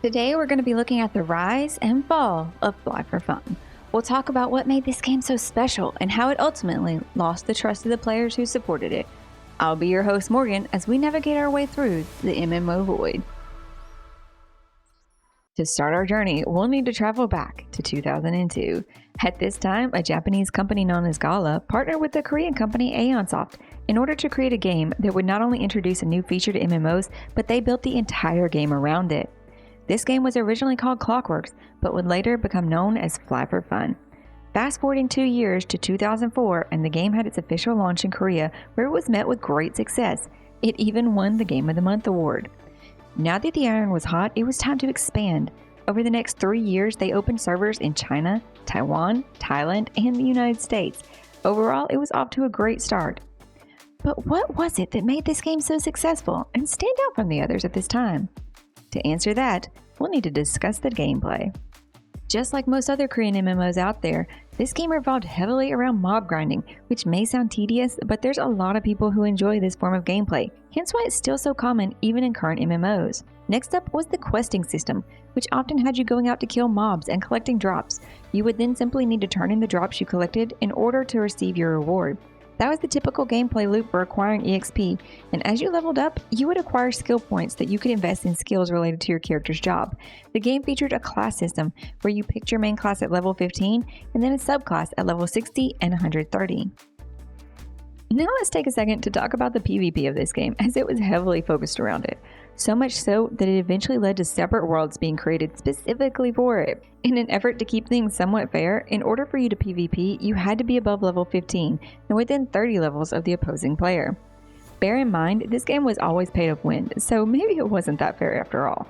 Today we're going to be looking at the rise and fall of FlyFF. We'll talk about what made this game so special and how it ultimately lost the trust of the players who supported it. I'll be your host Morgan as we navigate our way through the MMO Void. To start our journey, we'll need to travel back to 2002. At this time, a Japanese company known as Gala partnered with the Korean company Aeonsoft in order to create a game that would not only introduce a new feature to MMOs, but they built the entire game around it. This game was originally called Clockworks, but would later become known as FlyFF. Fast forwarding 2 years to 2004, and the game had its official launch in Korea, where it was met with great success. It even won the Game of the Month award. Now that the iron was hot, it was time to expand. Over the next 3 years, they opened servers in China, Taiwan, Thailand, and the United States. Overall, it was off to a great start. But what was it that made this game so successful and stand out from the others at this time? To answer that, we'll need to discuss the gameplay. Just like most other Korean MMOs out there, this game revolved heavily around mob grinding, which may sound tedious, but there's a lot of people who enjoy this form of gameplay, hence why it's still so common even in current MMOs. Next up was the questing system, which often had you going out to kill mobs and collecting drops. You would then simply need to turn in the drops you collected in order to receive your reward. That was the typical gameplay loop for acquiring EXP, and as you leveled up, you would acquire skill points that you could invest in skills related to your character's job. The game featured a class system where you picked your main class at level 15 and then a subclass at level 60 and 130. Now let's take a second to talk about the PvP of this game, as it was heavily focused around it. So much so that it eventually led to separate worlds being created specifically for it. In an effort to keep things somewhat fair, in order for you to PvP, you had to be above level 15 and within 30 levels of the opposing player. Bear in mind, this game was always pay to win, so maybe it wasn't that fair after all.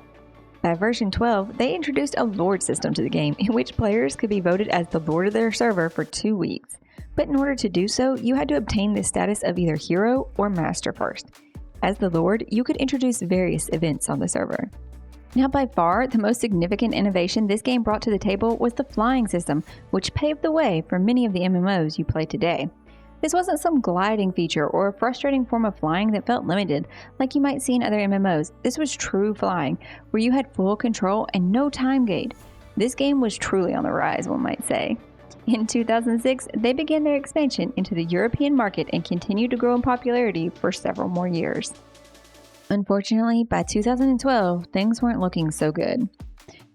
By version 12, they introduced a Lord system to the game, in which players could be voted as the Lord of their server for 2 weeks. But in order to do so, you had to obtain the status of either Hero or Master first. As the Lord, you could introduce various events on the server. Now by far, the most significant innovation this game brought to the table was the flying system, which paved the way for many of the MMOs you play today. This wasn't some gliding feature or a frustrating form of flying that felt limited, like you might see in other MMOs. This was true flying, where you had full control and no time gate. This game was truly on the rise, one might say. In 2006, they began their expansion into the European market and continued to grow in popularity for several more years. Unfortunately, by 2012, things weren't looking so good.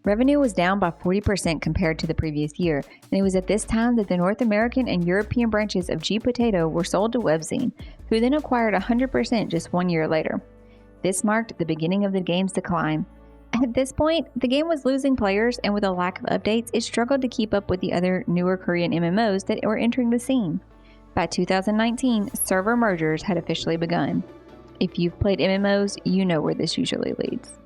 Revenue was down by 40% compared to the previous year, and it was at this time that the North American and European branches of G-Potato were sold to webzen, who then acquired 100% just 1 year later. This marked the beginning of the game's decline. At this point, the game was losing players, and with a lack of updates, it struggled to keep up with the other newer Korean MMOs that were entering the scene. By 2019, server mergers had officially begun. If you've played MMOs, you know where this usually leads.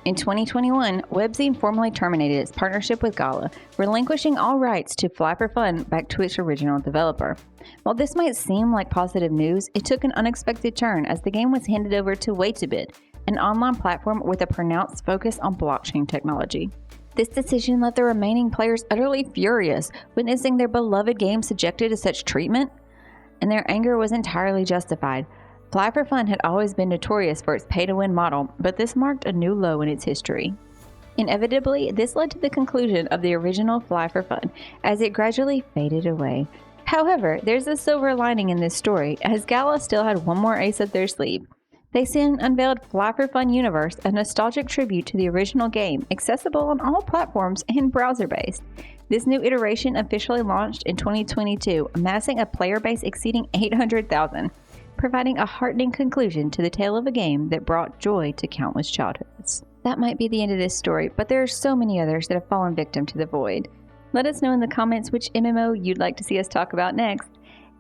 In 2021, webzen formally terminated its partnership with Gala, relinquishing all rights to FlyFF back to its original developer. While this might seem like positive news, it took an unexpected turn as the game was handed over to Webzen, an online platform with a pronounced focus on blockchain technology. This decision left the remaining players utterly furious, witnessing their beloved game subjected to such treatment, and their anger was entirely justified. FlyFF had always been notorious for its pay-to-win model, but this marked a new low in its history. Inevitably, this led to the conclusion of the original FlyFF as it gradually faded away. However, there's a silver lining in this story, as Gala still had one more ace up their sleeve. They soon unveiled FlyFF Universe, a nostalgic tribute to the original game, accessible on all platforms and browser-based. This new iteration officially launched in 2022, amassing a player base exceeding 800,000, providing a heartening conclusion to the tale of a game that brought joy to countless childhoods. That might be the end of this story, but there are so many others that have fallen victim to the void. Let us know in the comments which MMO you'd like to see us talk about next.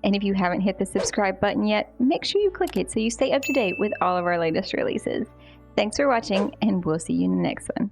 And if you haven't hit the subscribe button yet, make sure you click it so you stay up to date with all of our latest releases. Thanks for watching, and we'll see you in the next one.